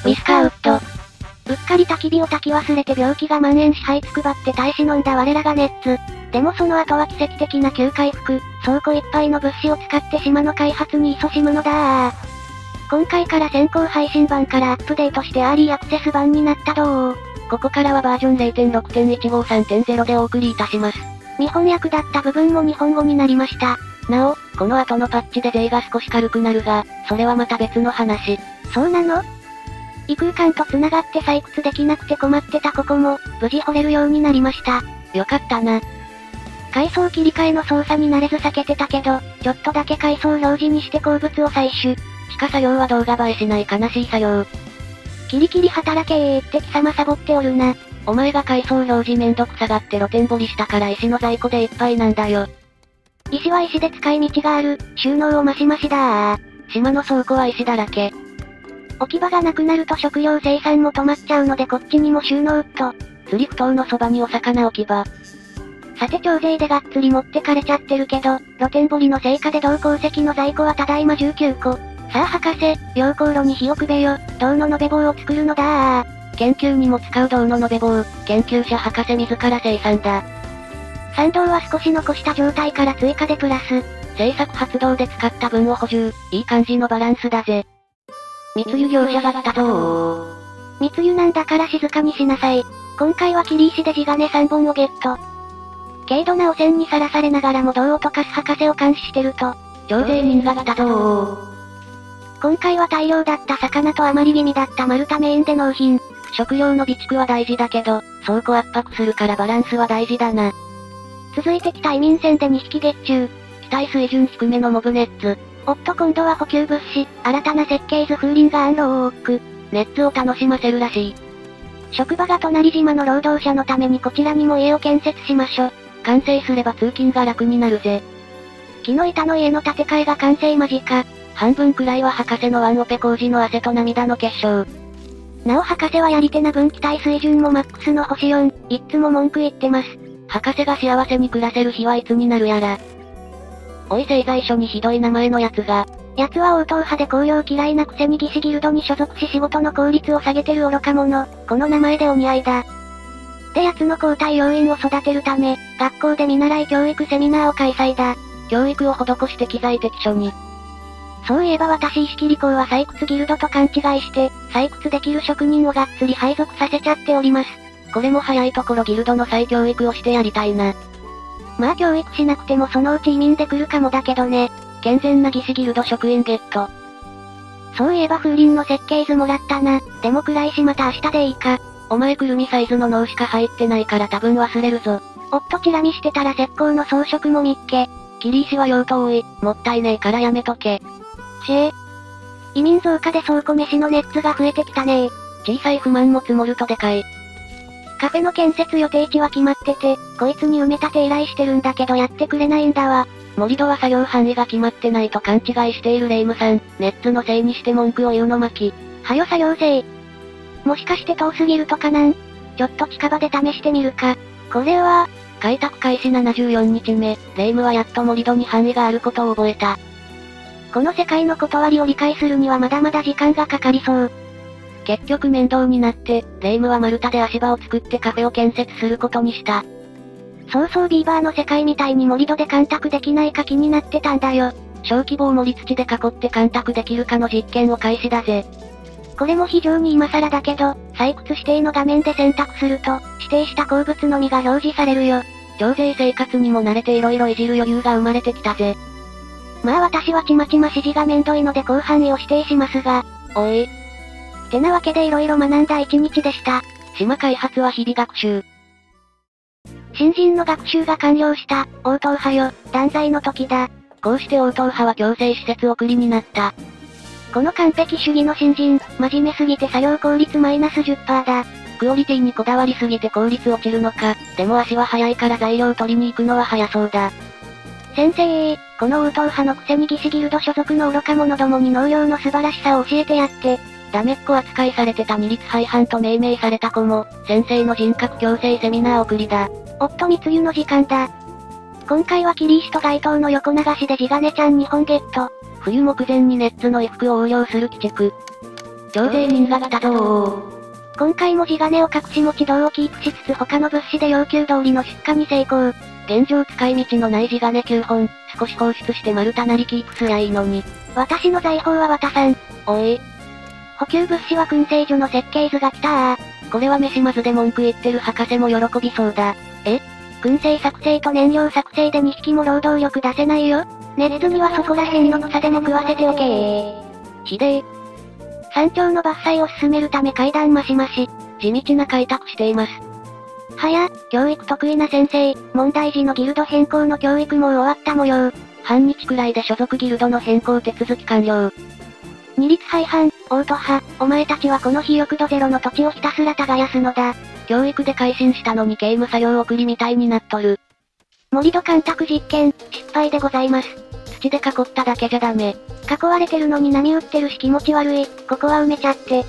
ミスカーウッド。うっかり焚き火を焚き忘れて病気が蔓延し這いつくばって耐え忍んだ我らがネッツ。でもその後は奇跡的な急回復、倉庫いっぱいの物資を使って島の開発に勤しむのだ。今回から先行配信版からアップデートしてアーリーアクセス版になったどう。ここからはバージョン 0.6.153.0 でお送りいたします。見翻訳だった部分も日本語になりました。なお、この後のパッチで税が少し軽くなるが、それはまた別の話。そうなの？異空間と繋がって採掘できなくて困ってたここも、無事掘れるようになりました。よかったな。階層切り替えの操作に慣れず避けてたけど、ちょっとだけ階層表示にして鉱物を採取。地下作業は動画映えしない悲しい作業。キリキリ働けって貴様サボっておるな。お前が階層表示めんどくさがって露天掘りしたから石の在庫でいっぱいなんだよ。石は石で使い道がある、収納をマシマシだー。島の倉庫は石だらけ。置き場がなくなると食料生産も止まっちゃうのでこっちにも収納と。釣り埠頭のそばにお魚置き場。さて徴税でがっつり持ってかれちゃってるけど、露天掘りの成果で銅鉱石の在庫はただいま19個。さあ博士、溶鉱炉に火をくべよ、銅の延べ棒を作るのだー。研究にも使う銅の延べ棒、研究者博士自ら生産だ。産銅は少し残した状態から追加でプラス。製作発動で使った分を補充、いい感じのバランスだぜ。密輸業者が来たぞー。密輸なんだから静かにしなさい。今回は切り石で地金3本をゲット。軽度な汚染にさらされながらも銅を溶かす博士を監視してると、徴税人が来たぞー。今回は大量だった魚と余り気味だった丸太メインで納品。食料の備蓄は大事だけど、倉庫圧迫するからバランスは大事だな。続いて北移民船で2匹月中。機体水準低めのモブネッツ。おっと今度は補給物資、新たな設計図風鈴がアンローを置く。ネッツを楽しませるらしい。職場が隣島の労働者のためにこちらにも家を建設しましょ。完成すれば通勤が楽になるぜ。木の板の家の建て替えが完成間近。半分くらいは博士のワンオペ工事の汗と涙の結晶。なお博士はやり手な分機体水準もマックスの星4、いっつも文句言ってます。博士が幸せに暮らせる日はいつになるやら。おい製材所にひどい名前のやつが。奴は応答派で工業嫌いなくせに技師ギルドに所属し仕事の効率を下げてる愚か者。この名前でお似合いだ。で奴の交代要員を育てるため、学校で見習い教育セミナーを開催だ。教育を施して機材適所に。そういえば私石切り工は採掘ギルドと勘違いして、採掘できる職人をがっつり配属させちゃっております。これも早いところギルドの再教育をしてやりたいな。まあ教育しなくてもそのうち移民で来るかもだけどね。健全な技師ギルド職員ゲット。そういえば風鈴の設計図もらったな。でも暗いしまた明日でいいか。お前くるみサイズの脳しか入ってないから多分忘れるぞ。おっとチラ見してたら石膏の装飾も見っけ。切り石は用途多い、もったいねえからやめとけ。移民増加で倉庫飯のネッツが増えてきたね。小さい不満も積もるとでかい。カフェの建設予定地は決まってて、こいつに埋め立て依頼してるんだけどやってくれないんだわ。盛り土は作業範囲が決まってないと勘違いしているレイムさん、ネッツのせいにして文句を言うの巻。はよ作業せもしかして遠すぎるとかなん？ちょっと近場で試してみるか。これは、開拓開始74日目、レイムはやっと盛り土に範囲があることを覚えた。この世界の断りを理解するにはまだまだ時間がかかりそう。結局面倒になって、レイムは丸太で足場を作ってカフェを建設することにした。そうそうビーバーの世界みたいに盛り土で干拓できないか気になってたんだよ。小規模を盛り土で囲って干拓できるかの実験を開始だぜ。これも非常に今更だけど、採掘指定の画面で選択すると、指定した鉱物のみが表示されるよ。徴税生活にも慣れて色々いじる余裕が生まれてきたぜ。まあ私はちまちま指示がめんどいので広範囲を指定しますが。おい。てなわけで色々学んだ一日でした。島開発は日々学習。新人の学習が完了した、応答派よ、断罪の時だ。こうして応答派は強制施設送りになった。この完璧主義の新人、真面目すぎて作業効率マイナス 10% だ。クオリティにこだわりすぎて効率落ちるのか、でも足は速いから材料取りに行くのは早そうだ。先生、この応答派のくせに技師ギルド所属の愚か者どもに農業の素晴らしさを教えてやって。ダメっ子扱いされてた二律背反と命名された子も、先生の人格矯正セミナー送りだ。おっと密輸の時間だ。今回は切り石と街灯の横流しで地金ちゃん2本ゲット。冬目前にネッツの衣服を応用する鬼畜。徴税人が来たぞー。今回も地金を隠し持ち道をキープしつつ他の物資で要求通りの出荷に成功。現状使い道のない地金9本、少し放出して丸太なりキープすりゃいいのに。私の財宝は渡さん。おい。補給物資は燻製所の設計図が来たー。これは飯まずで文句言ってる博士も喜びそうだ。燻製作成と燃料作成で2匹も労働力出せないよ。ネットにはそこら辺の草でも食わせておけー。ひでー。山頂の伐採を進めるため階段増し増し。地道な開拓しています。教育得意な先生、問題児のギルド変更の教育も終わった模様。半日くらいで所属ギルドの変更手続き完了。二律背反、オート派、お前たちはこの非欲度ゼロの土地をひたすら耕すのだ。教育で改心したのに刑務作業送りみたいになっとる。盛り土干拓実験、失敗でございます。土で囲っただけじゃダメ。囲われてるのに波打ってるし気持ち悪い、ここは埋めちゃって。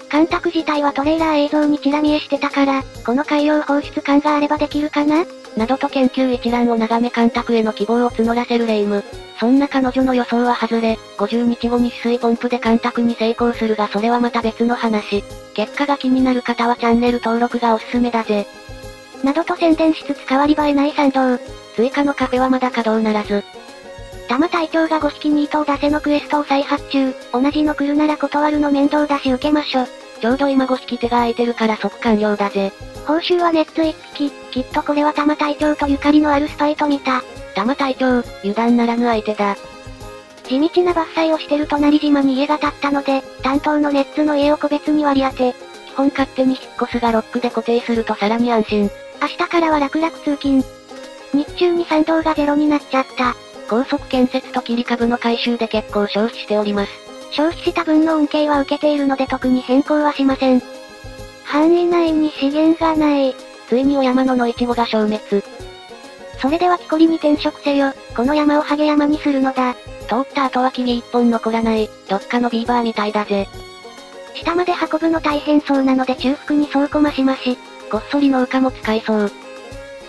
干拓自体はトレーラー映像にチラ見えしてたから、この海洋放出管があればできるかななどと研究一覧を眺め干拓への希望を募らせるレイム。そんな彼女の予想は外れ、50日後に取水ポンプで干拓に成功するがそれはまた別の話。結果が気になる方はチャンネル登録がおすすめだぜ。などと宣伝しつつ変わり映えない賛同。追加のカフェはまだ稼働ならず。多摩隊長が5匹2頭出せのクエストを再発注。同じの来るなら断るの面倒だし受けましょ。ちょうど今5匹手が空いてるから即完了だぜ。報酬はネッツ1匹、きっとこれは多摩隊長とゆかりのあるスパイと見た。多摩隊長、油断ならぬ相手だ。地道な伐採をしてる隣島に家が建ったので、担当のネッツの家を個別に割り当て。基本勝手に引っ越すがロックで固定するとさらに安心。明日からは楽々通勤。日中に賛同がゼロになっちゃった。高速建設と切り株の回収で結構消費しております。消費した分の恩恵は受けているので特に変更はしません。範囲内に資源がない。ついにお山の野イチゴが消滅。それでは木こりに転職せよ。この山をハゲ山にするのだ。通った後は木々一本残らない、どっかのビーバーみたいだぜ。下まで運ぶの大変そうなので中腹に倉庫増し増し。こっそり農家も使いそう。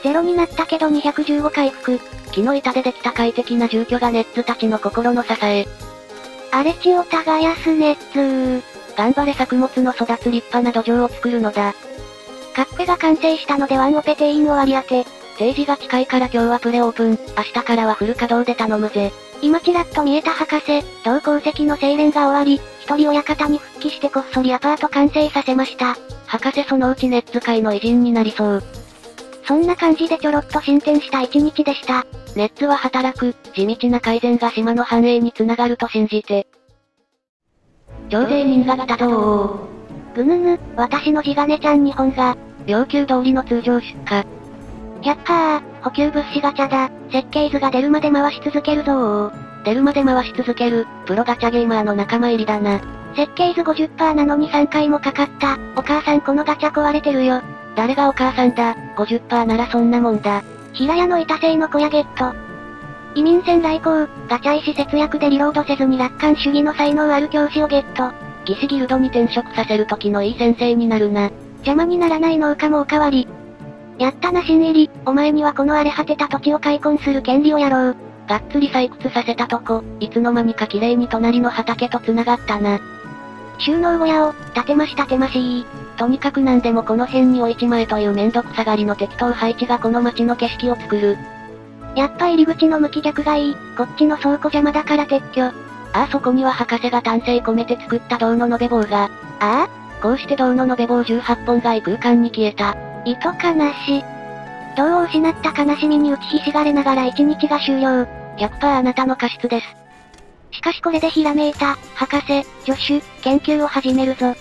ゼロになったけど215回復。木の板でできた快適な住居がネッツたちの心の支え。荒れ地を耕すネッツ頑張れ作物の育つ立派な土壌を作るのだ。カッペが完成したのでワンオペ定員を割り当て。定時が近いから今日はプレオープン、明日からはフル稼働で頼むぜ。今ちらっと見えた博士、同鉱石の精錬が終わり、一人親方に復帰してこっそりアパート完成させました。博士そのうちネッツ界の偉人になりそう。そんな感じでちょろっと進展した一日でした。ネッツは働く、地道な改善が島の繁栄につながると信じて。徴税人が来たぞー。ぐぬぬ、私の地金ちゃん2本が、要求通りの通常出荷。補給物資ガチャだ。設計図が出るまで回し続けるぞー。出るまで回し続ける、プロガチャゲーマーの仲間入りだな。設計図 50% なのに3回もかかった。お母さんこのガチャ壊れてるよ。誰がお母さんだ、50% ならそんなもんだ。平屋の板製の小屋ゲット。移民船来航、ガチャ石節約でリロードせずに楽観主義の才能ある教師をゲット。技師ギルドに転職させる時のいい先生になるな。邪魔にならない農家もおかわり。やったな新入り、お前にはこの荒れ果てた土地を開墾する権利をやろう。がっつり採掘させたとこ、いつの間にか綺麗に隣の畑と繋がったな。収納小屋を、建てまし。とにかくなんでもこの辺に置いちまえというめんどくさがりの適当配置がこの街の景色を作る。やっぱ入り口の向き逆がいい、こっちの倉庫邪魔だから撤去。ああそこには博士が丹精込めて作った銅の延べ棒が。ああこうして銅の延べ棒18本が異空間に消えた。糸悲し。銅を失った悲しみに打ちひしがれながら一日が終了。100% あなたの過失です。しかしこれでひらめいた、博士、助手、研究を始めるぞ。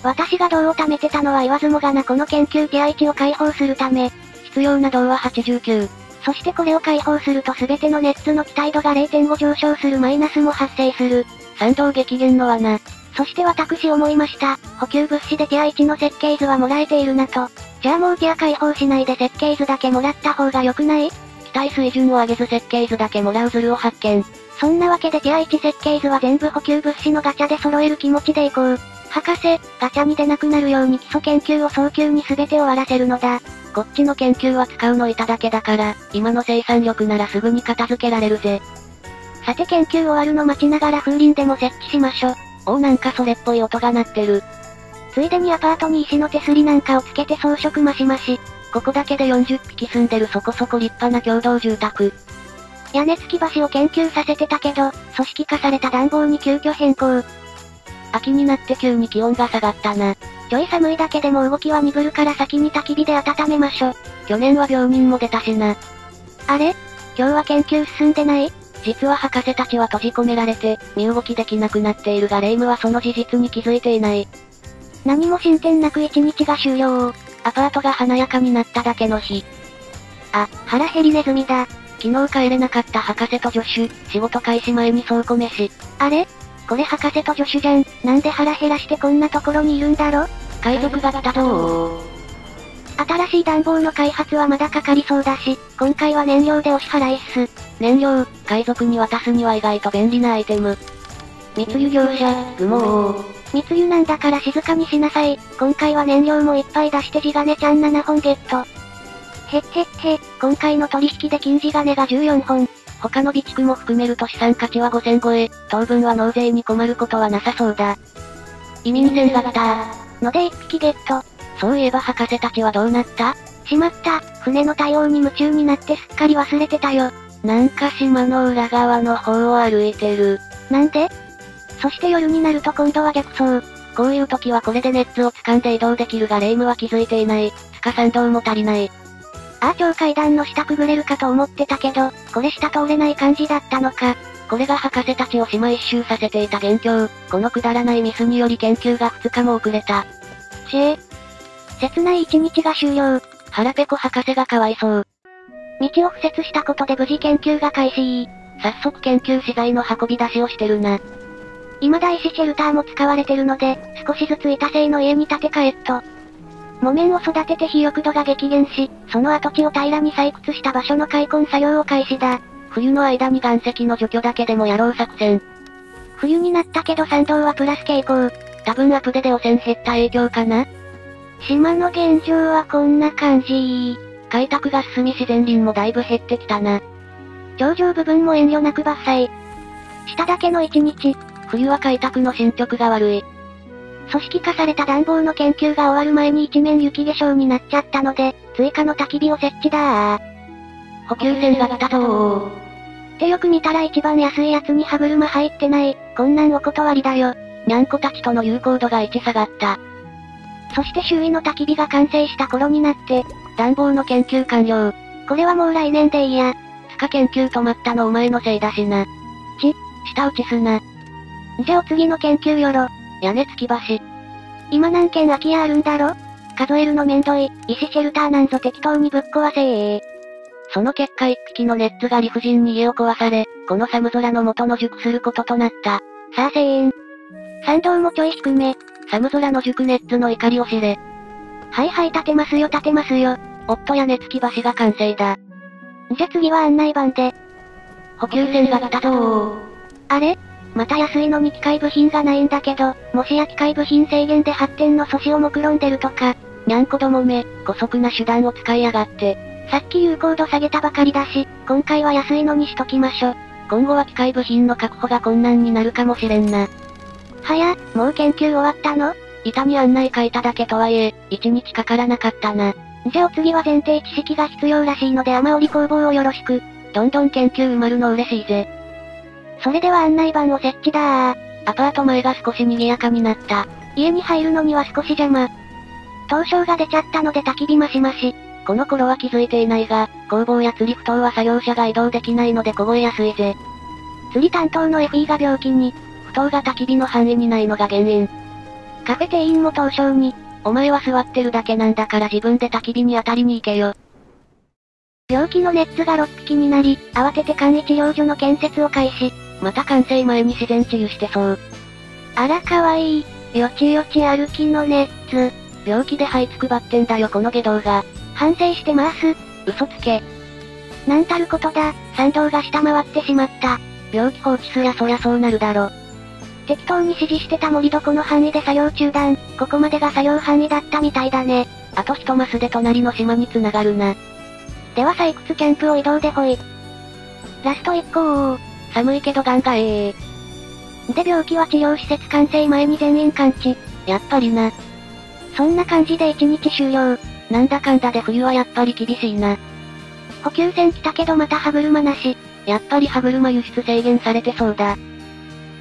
私が銅を貯めてたのは言わずもがなこの研究手合値を解放するため。必要な銅は89。そしてこれを解放すると全てのネッツの期待度が 0.5 上昇するマイナスも発生する。賛同激減の罠。そして私思いました。補給物資でティア1の設計図はもらえているなと。じゃあもうティア解放しないで設計図だけもらった方が良くない？期待水準を上げず設計図だけもらうズルを発見。そんなわけでティア1設計図は全部補給物資のガチャで揃える気持ちでいこう。博士、ガチャに出なくなるように基礎研究を早急に全て終わらせるのだ。こっちの研究は使うの板だけだから、今の生産力ならすぐに片付けられるぜ。さて研究終わるの待ちながら風鈴でも設置しましょ。なんかそれっぽい音が鳴ってる。ついでにアパートに石の手すりなんかをつけて装飾マシマシ。ここだけで40匹住んでるそこそこ立派な共同住宅。屋根付き橋を研究させてたけど、組織化された暖房に急遽変更。秋になって急に気温が下がったな。ちょい寒いだけでも動きは鈍るから先に焚き火で温めましょ。去年は病人も出たしな。あれ？今日は研究進んでない？実は博士たちは閉じ込められて、身動きできなくなっているがレイムはその事実に気づいていない。何も進展なく一日が終了。アパートが華やかになっただけの日。あ、腹減りネズミだ。昨日帰れなかった博士と助手、仕事開始前に倉庫飯。あれ？これ博士と助手じゃん。なんで腹減らしてこんなところにいるんだろ？海賊が来たぞー。新しい暖房の開発はまだかかりそうだし、今回は燃料でお支払いっす。燃料、海賊に渡すには意外と便利なアイテム。密輸業者、グモー。密輸なんだから静かにしなさい。今回は燃料もいっぱい出して地金ちゃん7本ゲット。へっへっへ、今回の取引で金地金が14本。他の備蓄も含めると資産価値は5000超え、当分は納税に困ることはなさそうだ。移民船が来たので1匹ゲット。そういえば博士たちはどうなった？しまった、船の対応に夢中になってすっかり忘れてたよ。なんか島の裏側の方を歩いてる。なんで？そして夜になると今度は逆走。こういう時はこれでネッツを掴んで移動できるがレイムは気づいていない。塚参道も足りない。ああ超階段の下くぐれるかと思ってたけど、これ下通れない感じだったのか。これが博士たちを島一周させていた元凶。このくだらないミスにより研究が2日も遅れた。切ない一日が終了。腹ペコ博士がかわいそう。道を敷設したことで無事研究が開始。早速研究資材の運び出しをしてるな。今大石シェルターも使われてるので、少しずつ板製の家に建て替えっと。木綿を育てて肥沃度が激減し、その跡地を平らに採掘した場所の開墾作業を開始だ。冬の間に岩石の除去だけでもやろう作戦。冬になったけど山道はプラス傾向。多分アップデで汚染減った影響かな？島の現状はこんな感じ。開拓が進み自然林もだいぶ減ってきたな。頂上部分も遠慮なく伐採。下だけの一日。冬は開拓の進捗が悪い。組織化された暖房の研究が終わる前に一面雪化粧になっちゃったので、追加の焚き火を設置だー。補給船が来たぞー。ってよく見たら一番安いやつに歯車入ってない。こんなんお断りだよ。にゃんこたちとの友好度が1下がった。そして周囲の焚き火が完成した頃になって、暖房の研究完了。これはもう来年でいいや。研究止まったのお前のせいだしな。下打ちすな。じゃあお次の研究よろ。屋根付き橋。今何軒空き家あるんだろ？数えるのめんどい。石シェルターなんぞ適当にぶっ壊せー。その結果一匹のネッツが理不尽に家を壊され、この寒空の下野宿することとなった。さあ声援。山道もちょい低め。寒空の宿ネッツの怒りを知れ。はいはい立てますよ。夫屋根付き橋が完成だ。じゃ次は案内板で。補給船が来たぞー。あれ？また安いのに機械部品がないんだけど、もしや機械部品制限で発展の阻止を目論んでるとか。にゃんこどもめ、姑息な手段を使いやがって。さっき有効度下げたばかりだし、今回は安いのにしときましょ。今後は機械部品の確保が困難になるかもしれんな。はや、もう研究終わったの？板に案内書いただけとはいえ、1日かからなかったな。じゃあお次は前提知識が必要らしいので雨織り工房をよろしく。どんどん研究埋まるの嬉しいぜ。それでは案内板を設置だー。アパート前が少し賑やかになった。家に入るのには少し邪魔。凍傷が出ちゃったので焚き火マシマシ。この頃は気づいていないが、工房や釣り不当は作業者が移動できないので凍えやすいぜ。釣り担当の FE が病気に。不当が焚き火の範囲にないのが原因。カフェ店員も凍傷に。お前は座ってるだけなんだから自分で焚き火に当たりに行けよ。病気のネッツが6匹になり、慌てて簡易治療所の建設を開始。また完成前に自然治癒してそう。あらかわいい。よちよち歩きのネッツ。病気で這いつくばってんだよこの下道が。反省してます。嘘つけ。なんたることだ、山道が下回ってしまった。病気放置すりゃそりゃそうなるだろ。適当に指示してた盛り床の範囲で作業中断。ここまでが作業範囲だったみたいだね。あと一マスで隣の島に繋がるな。では採掘キャンプを移動でほい。ラスト1個。寒いけどガンガで病気は治療施設完成前に全員完治。やっぱりな。そんな感じで1日終了。なんだかんだで冬はやっぱり厳しいな。補給船来たけどまた歯車なし。やっぱり歯車輸出制限されてそうだ。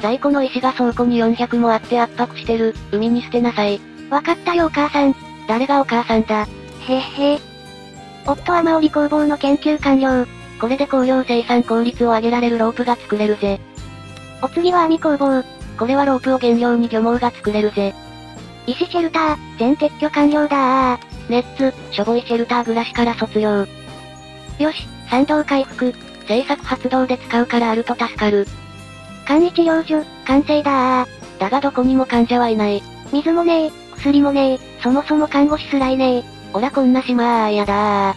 在庫の石が倉庫に400もあって圧迫してる。海に捨てなさい。わかったよお母さん。誰がお母さんだ。へっへ。夫はマオリ工房の研究完了。これで工業生産効率を上げられるロープが作れるぜ。お次は網工房。これはロープを原料に漁網が作れるぜ。石シェルター、全撤去完了だー。ネッツ、しょぼいシェルター暮らしから卒業。よし、賛同回復。製作発動で使うからあると助かる。簡易治療所、完成だー。だがどこにも患者はいない。水もねー、薬もねー、そもそも看護師すらいねー。おらこんな島やだー。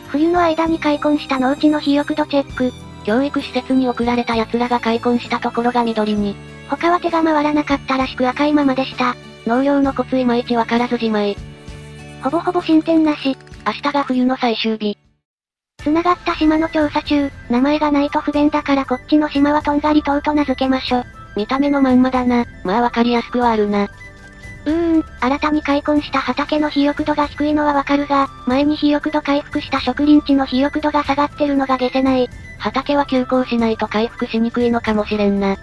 冬の間に開墾した農地の肥沃度チェック。教育施設に送られた奴らが開墾したところが緑に。他は手が回らなかったらしく赤いままでした。農業のコツいまいちわからずじまい。ほぼほぼ進展なし。明日が冬の最終日。繋がった島の調査中、名前がないと不便だからこっちの島はとんがり島と名付けましょ。見た目のまんまだな。まあわかりやすくはあるな。新たに開墾した畑の肥沃度が低いのはわかるが、前に肥沃度回復した植林地の肥沃度が下がってるのが解せない。畑は休耕しないと回復しにくいのかもしれんな。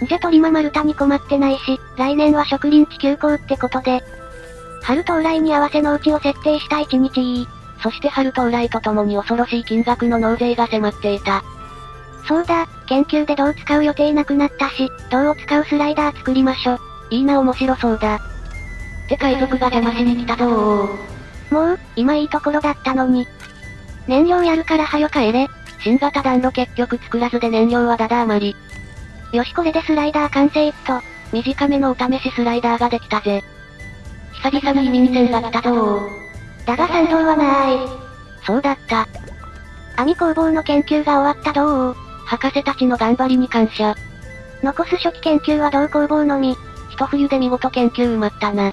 じゃトリマ丸太に困ってないし、来年は植林地休耕ってことで。春到来に合わせ農地を設定した1日。そして春到来とともに恐ろしい金額の納税が迫っていた。そうだ、研究で銅を使う予定なくなったし、銅を使うスライダー作りましょ。いいな面白そうだ。って海賊が邪魔しに来たぞー。もう、今いいところだったのに。燃料やるからはよ帰れ。新型暖炉結局作らずで燃料はだだ余り。よしこれでスライダー完成っと。短めのお試しスライダーができたぜ。久々に移民船が来たぞー。だが賛同はなーい。そうだった。網工房の研究が終わったどう？博士たちの頑張りに感謝。残す初期研究は銅工房のみ。一冬で見事研究埋まったな。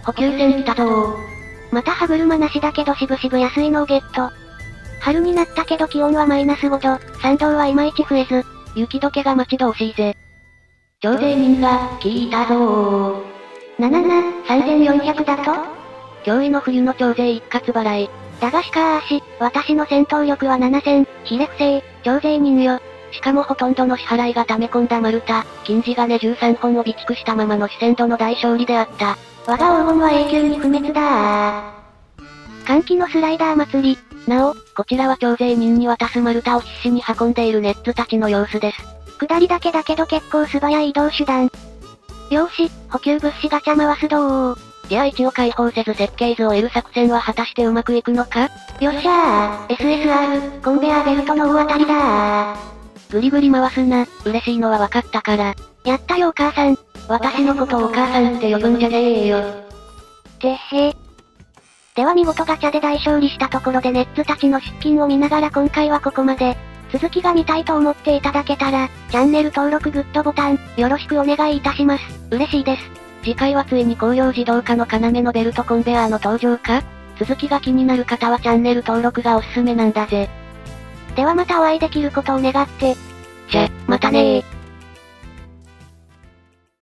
補給船来たぞー。また歯車なしだけどしぶしぶ安いのをゲット。春になったけど気温はマイナス5度、賛同はいまいち増えず。雪解けが待ち遠しいぜ。徴税人が、聞いたぞー。3400だと？驚異の冬の徴税一括払い。だがしかし、私の戦闘力は7000、ひれ伏せ徴税人よ。しかもほとんどの支払いが溜め込んだ丸太、金地金13本を備蓄したままの四川度の大勝利であった。我が黄金は永久に不滅だー。歓喜のスライダー祭り。なお、こちらは徴税人に渡す丸太を必死に運んでいるネッツたちの様子です。下りだけだけど結構素早い移動手段。よーし、補給物資ガチャ回すどー。いや一応解放せず設計図を得る作戦は果たしてうまくいくのか？よっしゃー、SSR、コンベアベルトの大当たりだー。ぐりぐり回すな、嬉しいのは分かったから。やったよお母さん。私のことをお母さんって呼ぶんじゃねえよ。てっへー。では見事ガチャで大勝利したところでネッツたちの出勤を見ながら今回はここまで。続きが見たいと思っていただけたら、チャンネル登録グッドボタン、よろしくお願いいたします。嬉しいです。次回はついに工業自動化の要のベルトコンベアーの登場か？続きが気になる方はチャンネル登録がおすすめなんだぜ。ではまたお会いできることを願って。じゃ、またねー。